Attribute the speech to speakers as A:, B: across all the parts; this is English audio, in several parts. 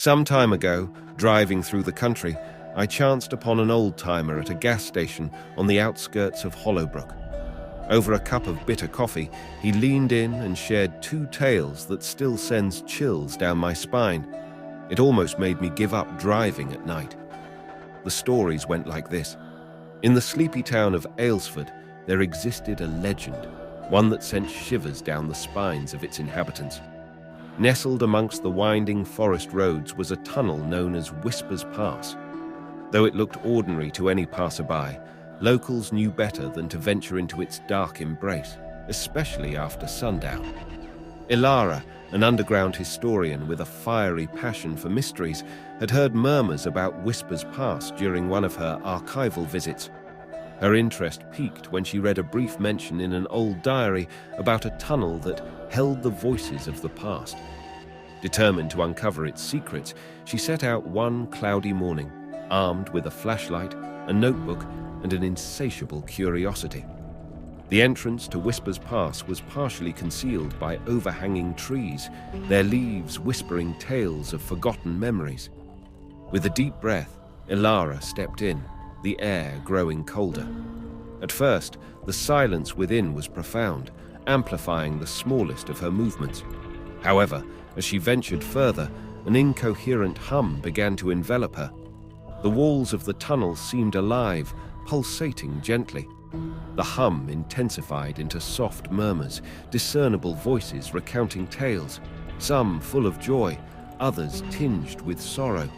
A: Some time ago, driving through the country, I chanced upon an old-timer at a gas station on the outskirts of Hollowbrook. Over a cup of bitter coffee, he leaned in and shared two tales that still sends chills down my spine. It almost made me give up driving at night. The stories went like this. In the sleepy town of Aylesford, there existed a legend, one that sent shivers down the spines of its inhabitants. Nestled amongst the winding forest roads was a tunnel known as Whispers Pass. Though it looked ordinary to any passerby, locals knew better than to venture into its dark embrace, especially after sundown. Elara, an underground historian with a fiery passion for mysteries, had heard murmurs about Whispers Pass during one of her archival visits. Her interest peaked when she read a brief mention in an old diary about a tunnel that held the voices of the past. Determined to uncover its secrets, she set out one cloudy morning, armed with a flashlight, a notebook, and an insatiable curiosity. The entrance to Whispers Pass was partially concealed by overhanging trees, their leaves whispering tales of forgotten memories. With a deep breath, Elara stepped in, the air growing colder. At first, the silence within was profound, amplifying the smallest of her movements. However, as she ventured further, an incoherent hum began to envelop her. The walls of the tunnel seemed alive, pulsating gently. The hum intensified into soft murmurs, discernible voices recounting tales, some full of joy, others tinged with sorrow.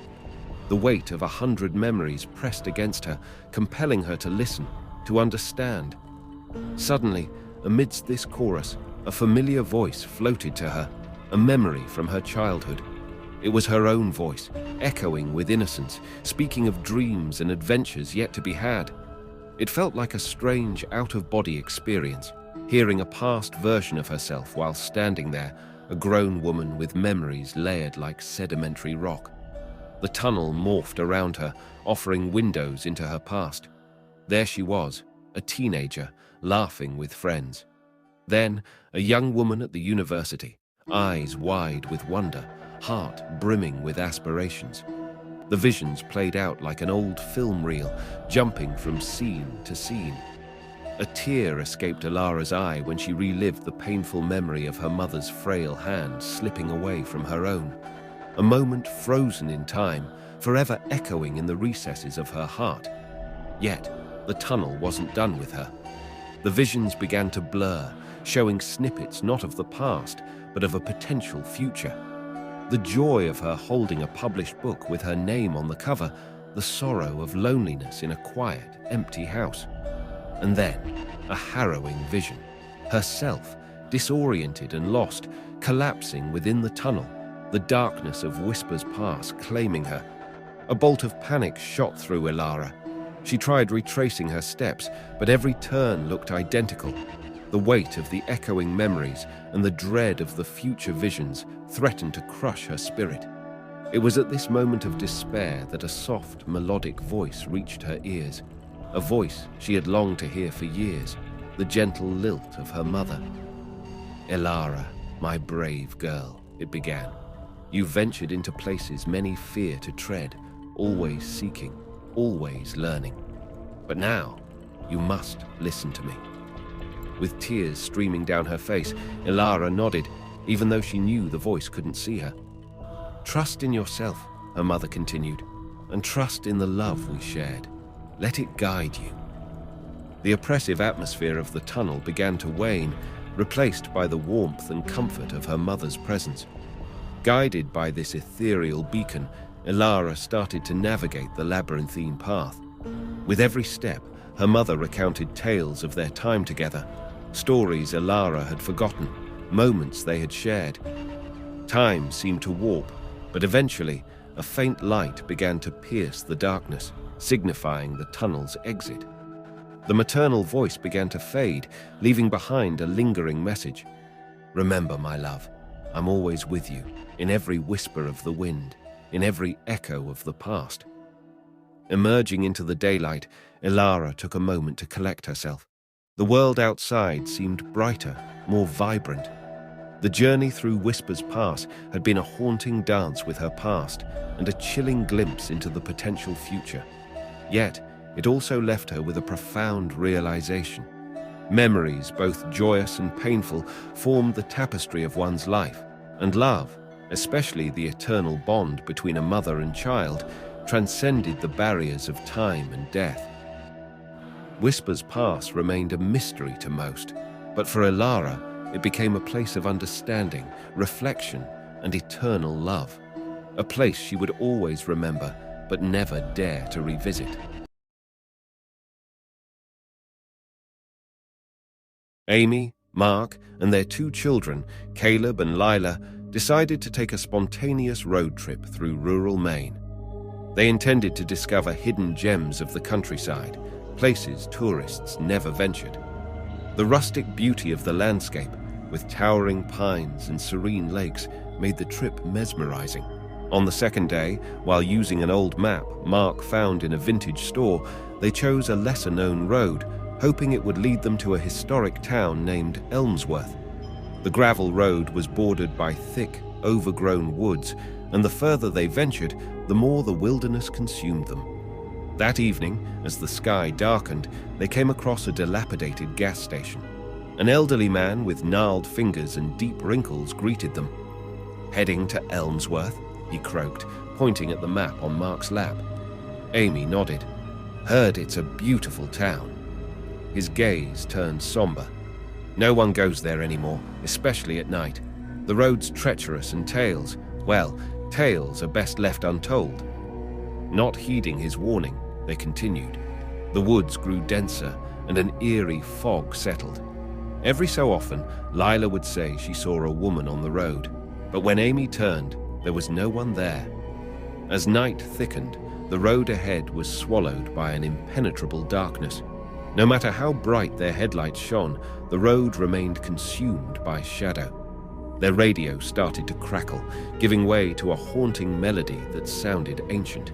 A: The weight of 100 memories pressed against her, compelling her to listen, to understand. Suddenly, amidst this chorus, a familiar voice floated to her, a memory from her childhood. It was her own voice, echoing with innocence, speaking of dreams and adventures yet to be had. It felt like a strange, out-of-body experience, hearing a past version of herself while standing there, a grown woman with memories layered like sedimentary rock. The tunnel morphed around her, offering windows into her past. There she was, a teenager, laughing with friends. Then, a young woman at the university, eyes wide with wonder, heart brimming with aspirations. The visions played out like an old film reel, jumping from scene to scene. A tear escaped Elara's eye when she relived the painful memory of her mother's frail hand slipping away from her own. A moment frozen in time, forever echoing in the recesses of her heart. Yet, the tunnel wasn't done with her. The visions began to blur, showing snippets not of the past, but of a potential future. The joy of her holding a published book with her name on the cover, the sorrow of loneliness in a quiet, empty house. And then, a harrowing vision. Herself, disoriented and lost, collapsing within the tunnel, the darkness of Whispers Pass claiming her. A bolt of panic shot through Elara. She tried retracing her steps, but every turn looked identical. The weight of the echoing memories and the dread of the future visions threatened to crush her spirit. It was at this moment of despair that a soft, melodic voice reached her ears, a voice she had longed to hear for years, the gentle lilt of her mother. "Elara, my brave girl," it began. "You ventured into places many fear to tread, always seeking, always learning. But now, you must listen to me." With tears streaming down her face, Elara nodded, even though she knew the voice couldn't see her. "Trust in yourself," her mother continued, "and trust in the love we shared. Let it guide you." The oppressive atmosphere of the tunnel began to wane, replaced by the warmth and comfort of her mother's presence. Guided by this ethereal beacon, Elara started to navigate the labyrinthine path. With every step, her mother recounted tales of their time together, stories Elara had forgotten, moments they had shared. Time seemed to warp, but eventually, a faint light began to pierce the darkness, signifying the tunnel's exit. The maternal voice began to fade, leaving behind a lingering message. "Remember, my love, I'm always with you, in every whisper of the wind, in every echo of the past." Emerging into the daylight, Elara took a moment to collect herself. The world outside seemed brighter, more vibrant. The journey through Whispers Pass had been a haunting dance with her past and a chilling glimpse into the potential future. Yet, it also left her with a profound realization. Memories, both joyous and painful, formed the tapestry of one's life, and love, especially the eternal bond between a mother and child, transcended the barriers of time and death. Whispers Pass remained a mystery to most, but for Elara, it became a place of understanding, reflection, and eternal love. A place she would always remember, but never dare to revisit. Amy, Mark, and their 2 children, Caleb and Lila, decided to take a spontaneous road trip through rural Maine. They intended to discover hidden gems of the countryside, places tourists never ventured. The rustic beauty of the landscape, with towering pines and serene lakes, made the trip mesmerizing. On the second day, while using an old map Mark found in a vintage store, they chose a lesser-known road, hoping it would lead them to a historic town named Elmsworth. The gravel road was bordered by thick, overgrown woods, and the further they ventured, the more the wilderness consumed them. That evening, as the sky darkened, they came across a dilapidated gas station. An elderly man with gnarled fingers and deep wrinkles greeted them. "Heading to Elmsworth?" he croaked, pointing at the map on Mark's lap. Amy nodded. "Heard it's a beautiful town." His gaze turned somber. "No one goes there anymore, especially at night. The road's treacherous and tales are best left untold." Not heeding his warning, they continued. The woods grew denser and an eerie fog settled. Every so often, Lila would say she saw a woman on the road, but when Amy turned, there was no one there. As night thickened, the road ahead was swallowed by an impenetrable darkness. No matter how bright their headlights shone, the road remained consumed by shadow. Their radio started to crackle, giving way to a haunting melody that sounded ancient.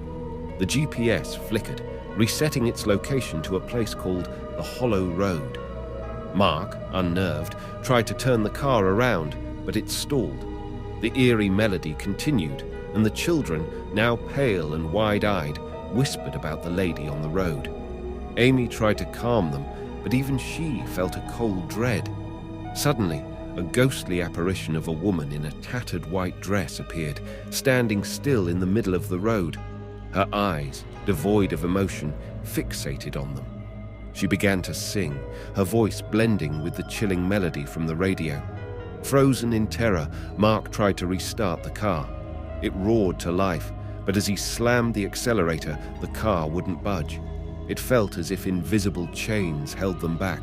A: The GPS flickered, resetting its location to a place called the Hollow Road. Mark, unnerved, tried to turn the car around, but it stalled. The eerie melody continued, and the children, now pale and wide-eyed, whispered about the lady on the road. Amy tried to calm them, but even she felt a cold dread. Suddenly, a ghostly apparition of a woman in a tattered white dress appeared, standing still in the middle of the road. Her eyes, devoid of emotion, fixated on them. She began to sing, her voice blending with the chilling melody from the radio. Frozen in terror, Mark tried to restart the car. It roared to life, but as he slammed the accelerator, the car wouldn't budge. It felt as if invisible chains held them back.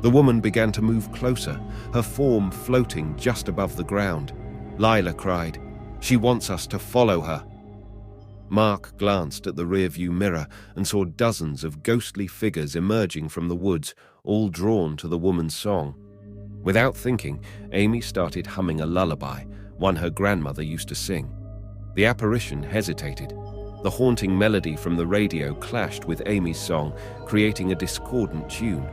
A: The woman began to move closer, her form floating just above the ground. Lila cried, "She wants us to follow her." Mark glanced at the rearview mirror and saw dozens of ghostly figures emerging from the woods, all drawn to the woman's song. Without thinking, Amy started humming a lullaby, one her grandmother used to sing. The apparition hesitated. The haunting melody from the radio clashed with Amy's song, creating a discordant tune.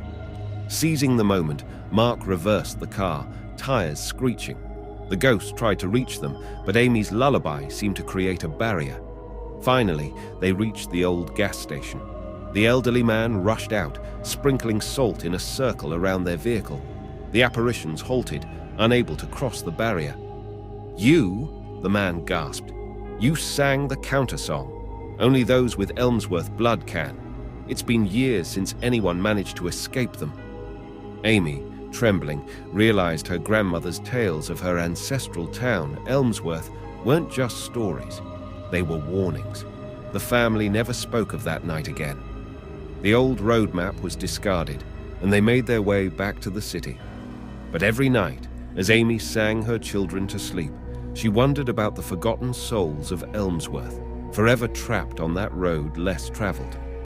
A: Seizing the moment, Mark reversed the car, tires screeching. The ghost tried to reach them, but Amy's lullaby seemed to create a barrier. Finally, they reached the old gas station. The elderly man rushed out, sprinkling salt in a circle around their vehicle. The apparitions halted, unable to cross the barrier. "You?" the man gasped. "You sang the counter-song. Only those with Elmsworth blood can. It's been years since anyone managed to escape them." Amy, trembling, realized her grandmother's tales of her ancestral town, Elmsworth, weren't just stories. They were warnings. The family never spoke of that night again. The old road map was discarded, and they made their way back to the city. But every night, as Amy sang her children to sleep, she wondered about the forgotten souls of Elmsworth, forever trapped on that road less traveled.